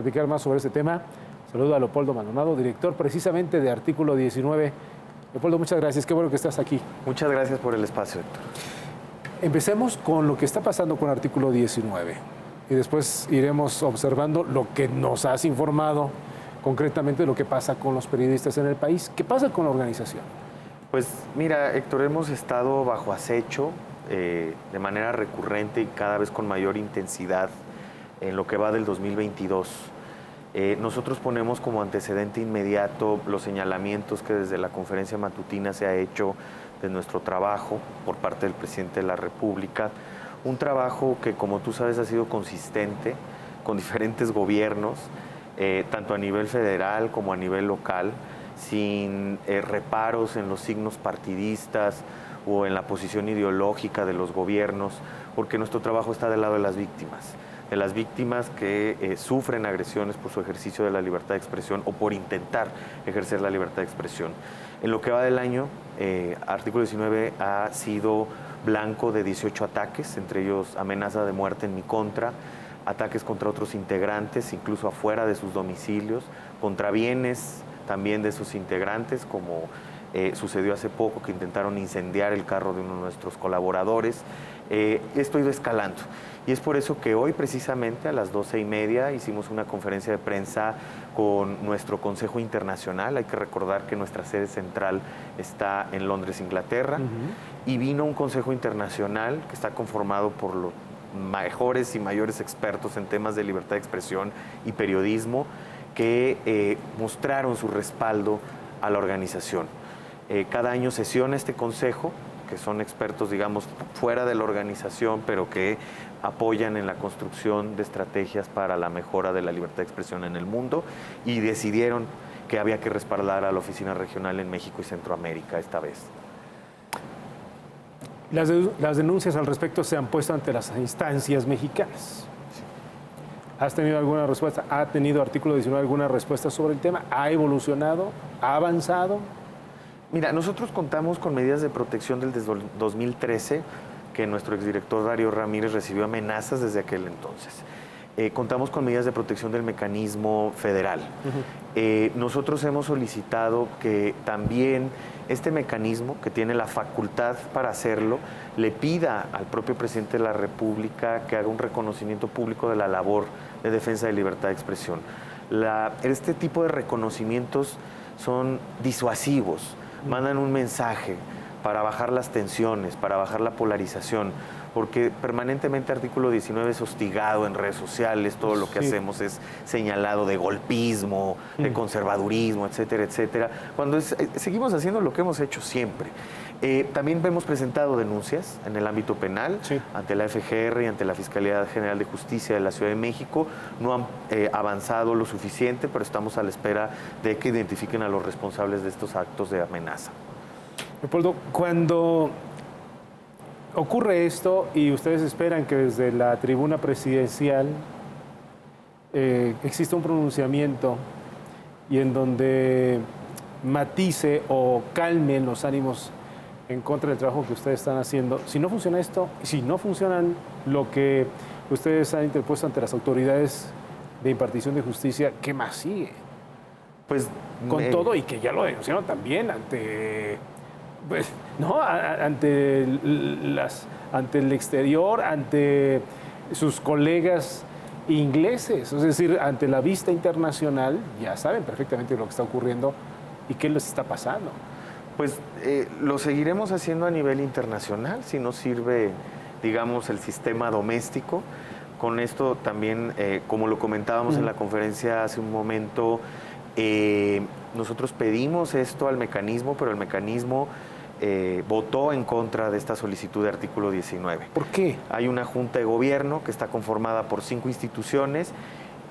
Platicar más sobre este tema. Saludo a Leopoldo Maldonado, director precisamente de Artículo 19. Leopoldo, muchas gracias, qué bueno que estás aquí. Muchas gracias por el espacio, Héctor. Empecemos con lo que está pasando con Artículo 19 y después iremos observando lo que nos has informado concretamente de lo que pasa con los periodistas en el país. ¿Qué pasa con la organización? Pues mira, Héctor, hemos estado bajo acecho de manera recurrente y cada vez con mayor intensidad en lo que va del 2022. Nosotros ponemos como antecedente inmediato los señalamientos que desde la conferencia matutina se ha hecho de nuestro trabajo por parte del presidente de la República, un trabajo que, como tú sabes, ha sido consistente con diferentes gobiernos, tanto a nivel federal como a nivel local, sin reparos en los signos partidistas o en la posición ideológica de los gobiernos, porque nuestro trabajo está del lado de las víctimas que sufren agresiones por su ejercicio de la libertad de expresión o por intentar ejercer la libertad de expresión. En lo que va del año, Artículo 19 ha sido blanco de 18 ataques, entre ellos amenaza de muerte en mi contra, ataques contra otros integrantes, incluso afuera de sus domicilios, contra bienes también de sus integrantes, como sucedió hace poco que intentaron incendiar el carro de uno de nuestros colaboradores. Esto ha ido escalando y es por eso que hoy precisamente a las 12:30 hicimos una conferencia de prensa con nuestro Consejo Internacional. Hay que recordar que nuestra sede central está en Londres, Inglaterra, y vino un Consejo Internacional que está conformado por los mejores y mayores expertos en temas de libertad de expresión y periodismo que mostraron su respaldo a la organización. Cada año sesiona este consejo, que son expertos, digamos, fuera de la organización, pero que apoyan en la construcción de estrategias para la mejora de la libertad de expresión en el mundo, y decidieron que había que respaldar a la oficina regional en México y Centroamérica esta vez. Las denuncias al respecto se han puesto ante las instancias mexicanas. ¿Has tenido alguna respuesta? ¿Ha tenido Artículo 19 alguna respuesta sobre el tema? ¿Ha evolucionado? ¿Ha avanzado? Mira, nosotros contamos con medidas de protección del 2013, que nuestro exdirector Darío Ramírez recibió amenazas desde aquel entonces. Contamos con medidas de protección del mecanismo federal. Nosotros hemos solicitado que también este mecanismo, que tiene la facultad para hacerlo, le pida al propio presidente de la República que haga un reconocimiento público de la labor de defensa de libertad de expresión. Este tipo de reconocimientos son disuasivos, mandan un mensaje para bajar las tensiones, para bajar la polarización, porque permanentemente Artículo 19 es hostigado en redes sociales, todo lo que hacemos es señalado de golpismo, de conservadurismo, etcétera, etcétera, cuando seguimos haciendo lo que hemos hecho siempre. También hemos presentado denuncias en el ámbito penal, ante la FGR y ante la Fiscalía General de Justicia de la Ciudad de México. No han avanzado lo suficiente, pero estamos a la espera de que identifiquen a los responsables de estos actos de amenaza. Leopoldo, cuando ocurre esto y ustedes esperan que desde la tribuna presidencial exista un pronunciamiento y en donde matice o calmen los ánimos en contra del trabajo que ustedes están haciendo, si no funciona esto, si no funcionan lo que ustedes han interpuesto ante las autoridades de impartición de justicia, ¿qué más sigue? Pues con todo y que ya lo denunciaron también ante... Pues, no, ante el exterior, ante sus colegas ingleses, es decir, ante la vista internacional, ya saben perfectamente lo que está ocurriendo y qué les está pasando. Pues lo seguiremos haciendo a nivel internacional, si no sirve, digamos, el sistema doméstico. Con esto también, como lo comentábamos en la conferencia hace un momento, nosotros pedimos esto al mecanismo, pero el mecanismo votó en contra de esta solicitud de Artículo 19. ¿Por qué? Hay una junta de gobierno que está conformada por 5 instituciones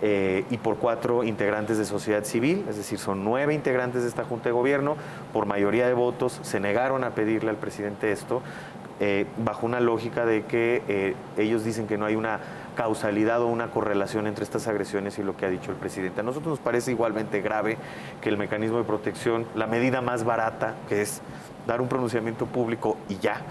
y por 4 integrantes de sociedad civil, es decir, son 9 integrantes de esta junta de gobierno. Por mayoría de votos se negaron a pedirle al presidente esto, bajo una lógica de que ellos dicen que no hay una causalidad o una correlación entre estas agresiones y lo que ha dicho el presidente. A nosotros nos parece igualmente grave que el mecanismo de protección, la medida más barata, que es dar un pronunciamiento público y ya,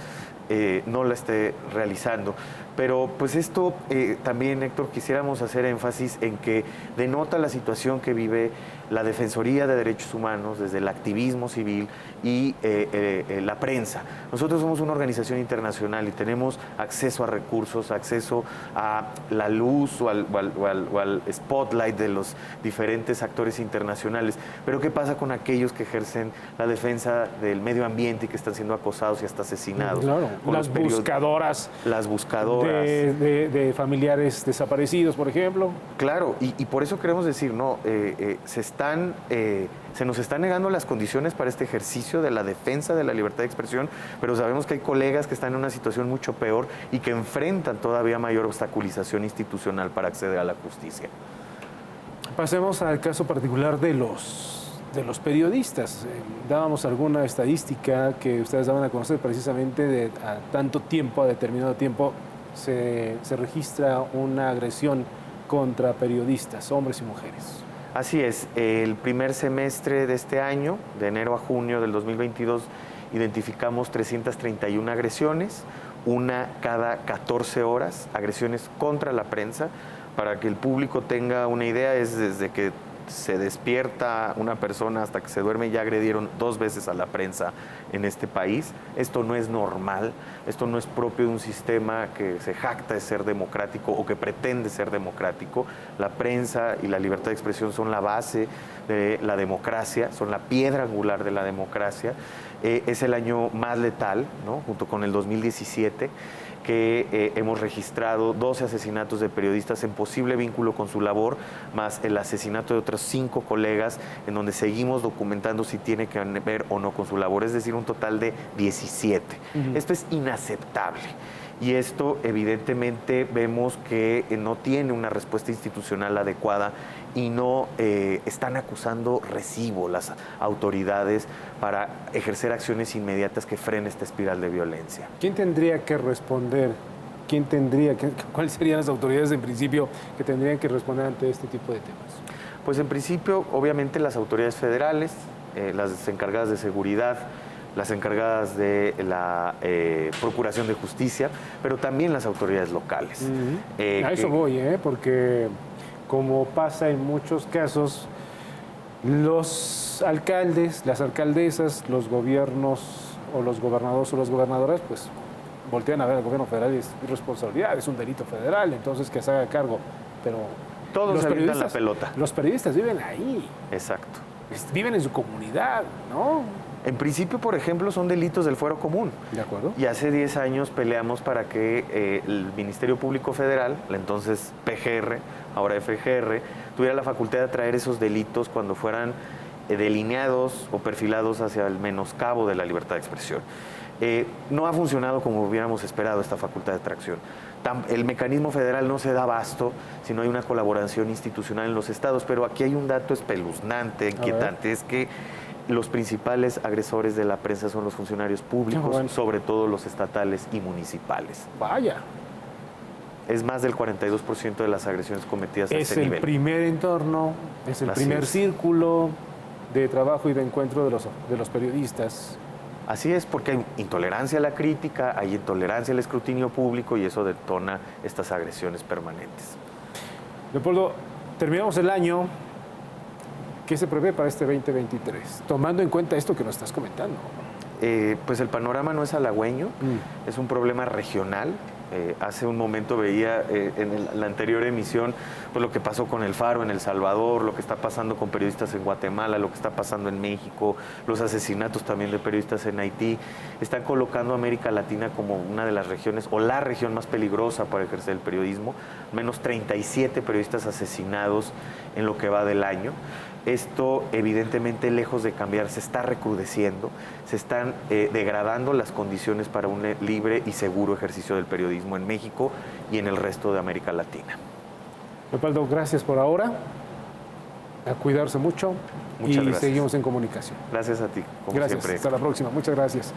no la esté realizando. Pero pues esto también, Héctor, quisiéramos hacer énfasis en que denota la situación que vive la Defensoría de Derechos Humanos desde el activismo civil y la prensa. Nosotros somos una organización internacional y tenemos acceso a recursos, acceso a la luz o al spotlight de los diferentes actores internacionales. Pero ¿qué pasa con aquellos que ejercen la defensa del medio ambiente y que están siendo acosados y hasta asesinados? Claro, las buscadoras. Las buscadoras. De familiares desaparecidos, por ejemplo. Claro, y por eso queremos decir, no, se nos están negando las condiciones para este ejercicio de la defensa de la libertad de expresión, pero sabemos que hay colegas que están en una situación mucho peor y que enfrentan todavía mayor obstaculización institucional para acceder a la justicia. Pasemos al caso particular de los periodistas. Dábamos alguna estadística que ustedes daban a conocer precisamente a tanto tiempo, a determinado tiempo, se registra una agresión contra periodistas, hombres y mujeres. Así es, el primer semestre de este año, de enero a junio del 2022, identificamos 331 agresiones, una cada 14 horas, agresiones contra la prensa. Para que el público tenga una idea, es desde que se despierta una persona hasta que se duerme, ya agredieron 2 veces a la prensa en este país. Esto no es normal, esto no es propio de un sistema que se jacta de ser democrático o que pretende ser democrático. La prensa y la libertad de expresión son la base de la democracia, son la piedra angular de la democracia. Es el año más letal, ¿no? Junto con el 2017. Que hemos registrado 12 asesinatos de periodistas en posible vínculo con su labor, más el asesinato de otros 5 colegas, en donde seguimos documentando si tiene que ver o no con su labor, es decir, un total de 17. Esto es inaceptable. Y esto evidentemente vemos que no tiene una respuesta institucional adecuada y no están acusando recibo las autoridades para ejercer acciones inmediatas que frenen esta espiral de violencia. ¿Quién tendría que responder? ¿Cuáles serían las autoridades en principio que tendrían que responder ante este tipo de temas? Pues en principio, obviamente las autoridades federales, las encargadas de seguridad, las encargadas de la Procuración de Justicia, pero también las autoridades locales. A eso voy, porque como pasa en muchos casos, los alcaldes, las alcaldesas, los gobiernos o los gobernadores o las gobernadoras, pues voltean a ver al gobierno federal y es responsabilidad, es un delito federal, entonces que se haga cargo. Pero todos se avientan la pelota. Los periodistas viven ahí. Exacto. Viven en su comunidad, ¿no? En principio, por ejemplo, son delitos del fuero común. De acuerdo. Y hace 10 años peleamos para que el Ministerio Público Federal, la entonces PGR, ahora FGR, tuviera la facultad de atraer esos delitos cuando fueran delineados o perfilados hacia el menoscabo de la libertad de expresión. No ha funcionado como hubiéramos esperado esta facultad de atracción. El mecanismo federal no se da abasto si no hay una colaboración institucional en los estados, pero aquí hay un dato espeluznante, inquietante, es que los principales agresores de la prensa son los funcionarios públicos, sobre todo los estatales y municipales. Vaya. Es más del 42% de las agresiones cometidas a ese nivel. Es el primer entorno, es el primer círculo de trabajo y de encuentro de los periodistas. Así es, porque hay intolerancia a la crítica, hay intolerancia al escrutinio público y eso detona estas agresiones permanentes. Leopoldo, terminamos el año. ¿Qué se prevé para este 2023? Tomando en cuenta esto que nos estás comentando. Pues el panorama no es halagüeño, es un problema regional. Hace un momento veía en la anterior emisión pues, lo que pasó con el Faro en El Salvador, lo que está pasando con periodistas en Guatemala, lo que está pasando en México, los asesinatos también de periodistas en Haití. Están colocando a América Latina como una de las regiones o la región más peligrosa para ejercer el periodismo. Menos 37 periodistas asesinados en lo que va del año. Esto, evidentemente, lejos de cambiar, se está recrudeciendo, se están degradando las condiciones para un libre y seguro ejercicio del periodismo en México y en el resto de América Latina. Leopoldo, gracias por ahora. A cuidarse mucho. Muchas gracias. Seguimos en comunicación. Gracias a ti, como gracias. siempre. Hasta la próxima. Muchas gracias.